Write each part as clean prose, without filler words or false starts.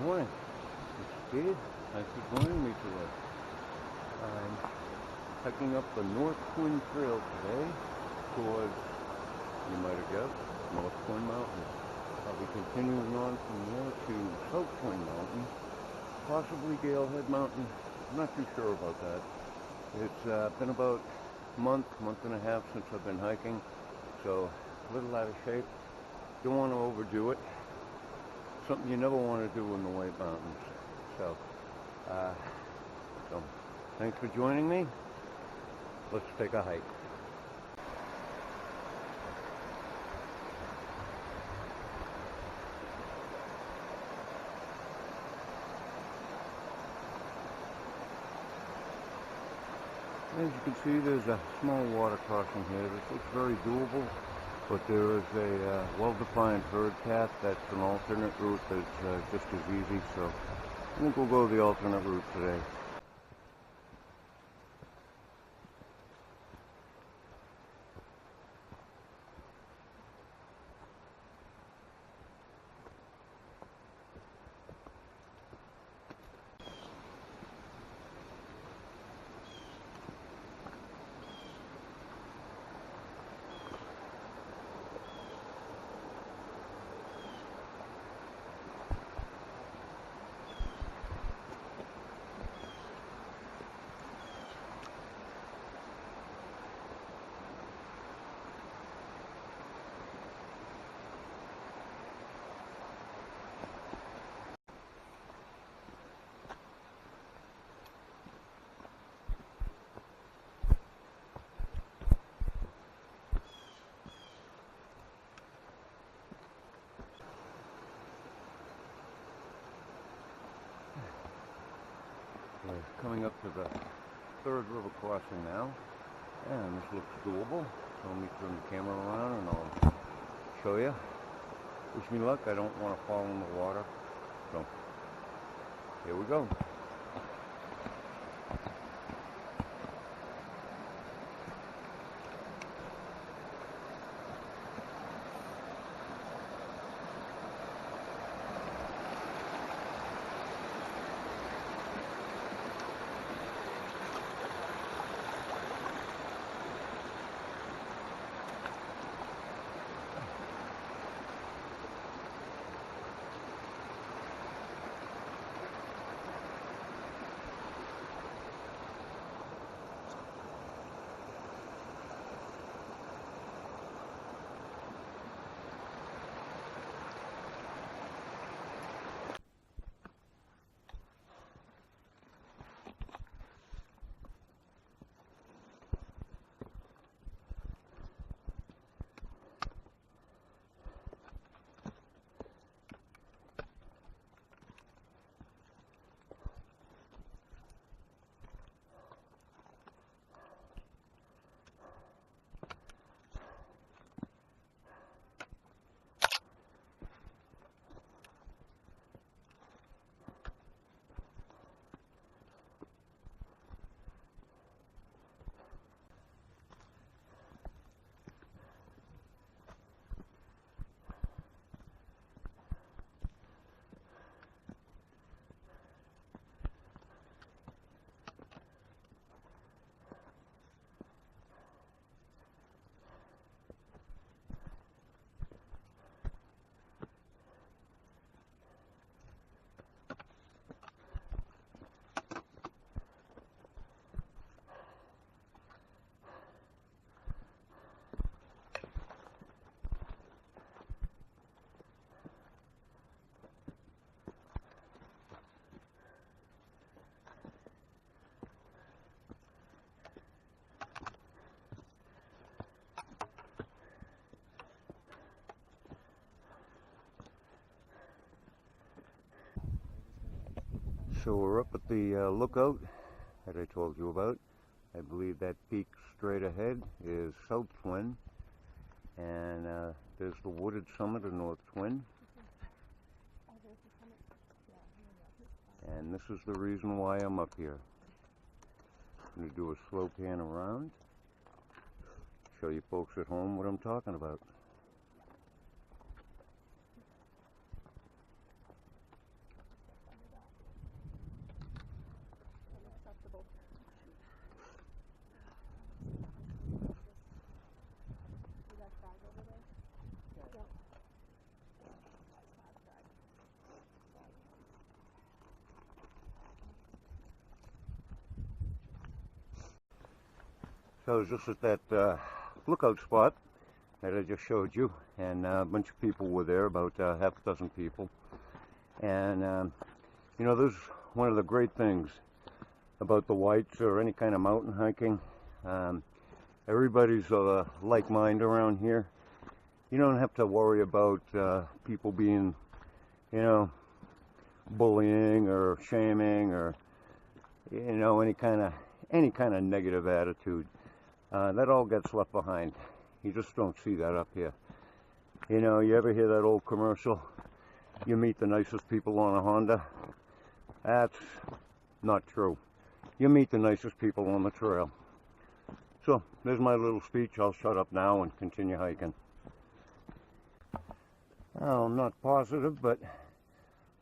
morning. It's Steve. Thanks for joining me today. I'm hiking up the North Twin Trail today towards, you might have guessed, North Twin Mountain. I'll be continuing on from there to South Twin Mountain, possibly Galehead Mountain. I'm not too sure about that. It's been about a month and a half since I've been hiking, so a little out of shape. Don't want to overdo it. Something you never want to do in the White Mountains. So thanks for joining me. Let's take a hike. As you can see, there's a small water crossing here. This looks very doable, but there is a well-defined herd path that's an alternate route that's just as easy, so I think we'll go the alternate route today. We're coming up to the third river crossing now, and this looks doable. So let me turn the camera around and I'll show you. Wish me luck. I don't want to fall in the water. So here we go. So we're up at the lookout that I told you about. I believe that peak straight ahead is South Twin, and there's the wooded summit of North Twin. And this is the reason why I'm up here. I'm going to do a slow pan around, show you folks at home what I'm talking about. So I was just at that lookout spot that I just showed you, and a bunch of people were there, about half a dozen people. And you know, this is one of the great things about the Whites or any kind of mountain hiking. Everybody's like mind around here. You don't have to worry about people being, you know, bullying or shaming or, you know, any kind of negative attitude. That all gets left behind. You just don't see that up here. You know, you ever hear that old commercial? You meet the nicest people on a Honda? That's not true. You meet the nicest people on the trail. So, there's my little speech. I'll shut up now and continue hiking. Well, I'm not positive, but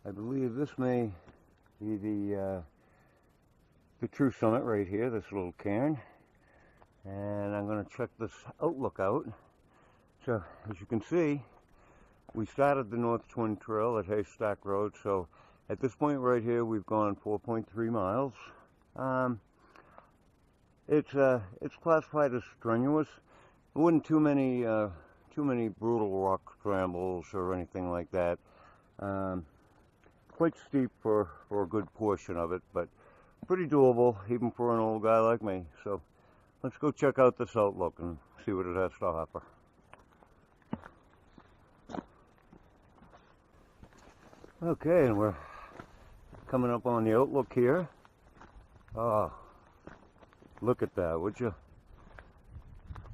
I believe this may be the true summit right here, this little cairn. And I'm going to check this outlook out. So, as you can see, we started the North Twin Trail at Haystack Road. So, at this point right here, we've gone 4.3 miles. It's classified as strenuous. It wasn't too many brutal rock scrambles or anything like that. Quite steep for a good portion of it, but pretty doable even for an old guy like me. So let's go check out this outlook and see what it has to offer. Okay, and we're coming up on the outlook here. Oh, look at that, would you?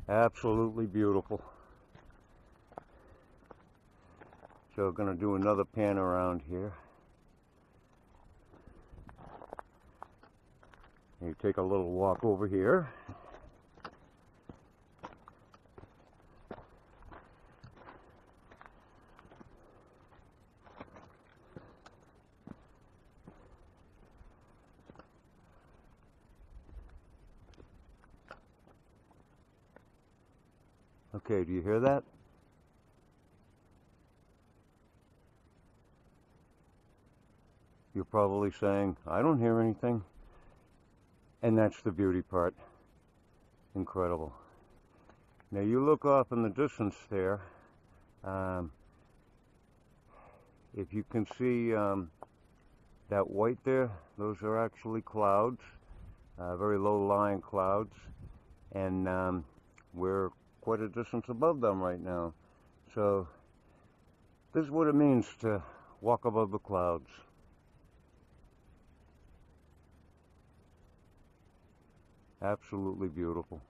Absolutely beautiful. So we're going to do another pan around here. You take a little walk over here. Okay, do you hear that? You're probably saying, I don't hear anything. And that's the beauty part. Incredible. Now you look off in the distance there. If you can see that white there, those are actually clouds, very low-lying clouds. And we're quite a distance above them right now. So this is what it means to walk above the clouds. Absolutely beautiful.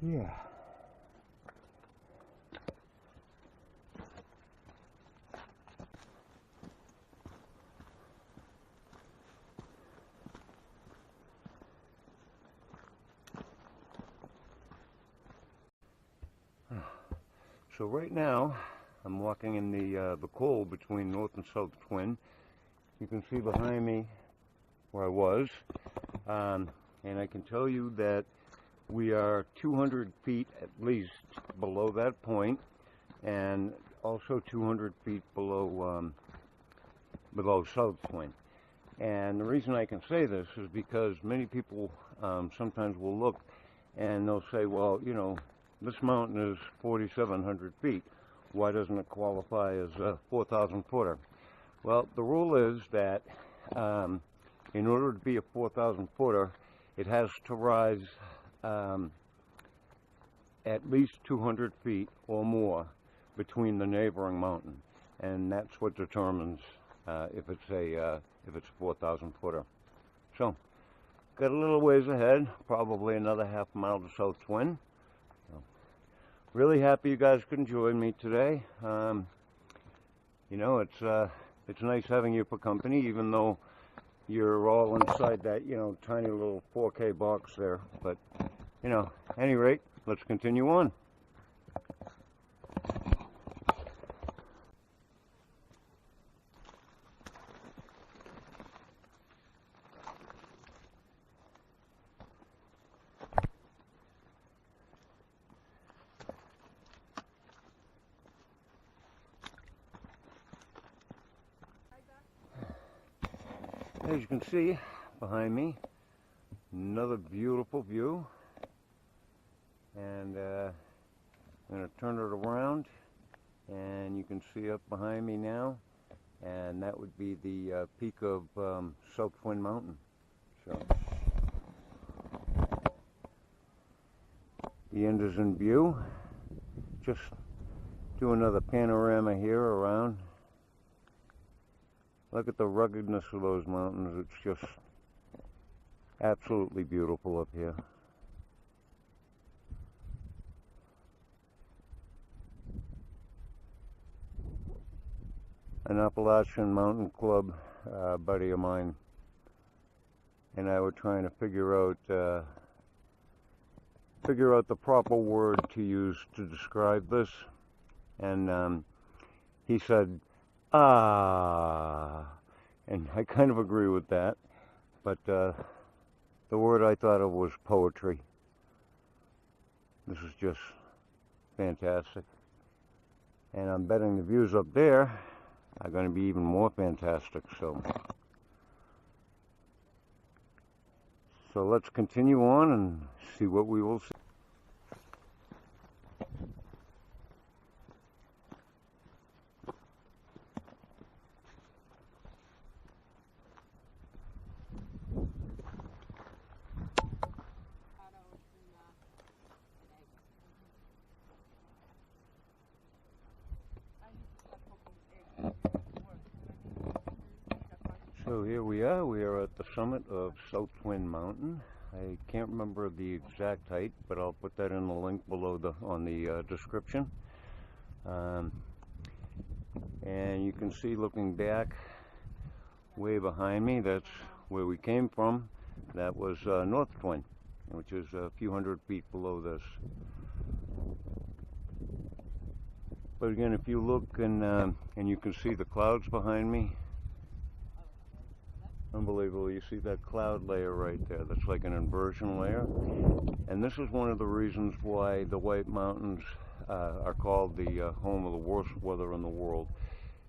Yeah. So right now, I'm walking in the col between North and South Twin. You can see behind me where I was, and I can tell you that we are 200 feet at least below that point, and also 200 feet below below South Twin. And the reason I can say this is because many people sometimes will look and they'll say, well, you know, this mountain is 4,700 feet. Why doesn't it qualify as a 4,000 footer? Well, the rule is that in order to be a 4,000 footer, it has to rise at least 200 feet or more between the neighboring mountain, and that's what determines if it's a 4,000 footer. So, got a little ways ahead, probably another half mile to South Twin. So, really happy you guys could join me today. You know, it's it's nice having you for company, even though you're all inside that, you know, tiny little 4K box there. But, you know, at any rate, let's continue on. As you can see behind me, another beautiful view, and I'm going to turn it around, and you can see up behind me now, and that would be the peak of South Twin Mountain. So the end is in view. Just do another panorama here around. Look at the ruggedness of those mountains. It's just absolutely beautiful up here. An Appalachian Mountain Club buddy of mine and I were trying to figure out the proper word to use to describe this, and he said, "Ah," and I kind of agree with that, but the word I thought of was poetry. This is just fantastic, and I'm betting the views up there are going to be even more fantastic. So let's continue on and see what we will see. So here we are at the summit of South Twin Mountain. I can't remember the exact height, but I'll put that in the link below on the description. And you can see, looking back way behind me, that's where we came from. That was North Twin, which is a few hundred feet below this. But again, if you look and you can see the clouds behind me, unbelievable. You see that cloud layer right there? That's like an inversion layer. And this is one of the reasons why the White Mountains are called the home of the worst weather in the world.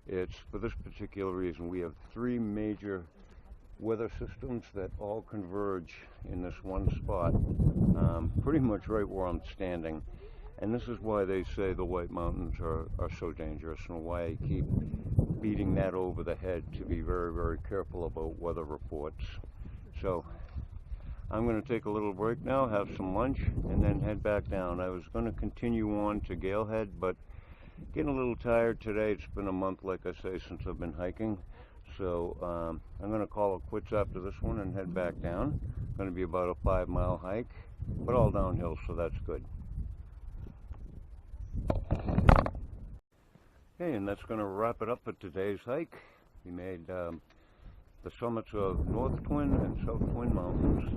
It's for this particular reason. We have three major weather systems that all converge in this one spot, pretty much right where I'm standing. And this is why they say the White Mountains are so dangerous, and why I keep beating that over the head to be very, very careful about weather reports. So I'm going to take a little break now, have some lunch, and then head back down. I was going to continue on to Galehead, but getting a little tired today. It's been a month, like I say, since I've been hiking. So I'm going to call it quits after this one and head back down. It's going to be about a 5-mile hike, but all downhill, so that's good. Okay, and that's going to wrap it up for today's hike. We made the summits of North Twin and South Twin Mountains.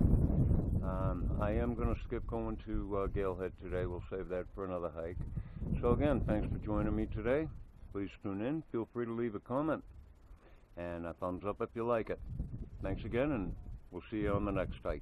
I am going to skip going to Galehead today. We'll save that for another hike. So again, thanks for joining me today. Please tune in. Feel free to leave a comment and a thumbs up if you like it. Thanks again, and we'll see you on the next hike.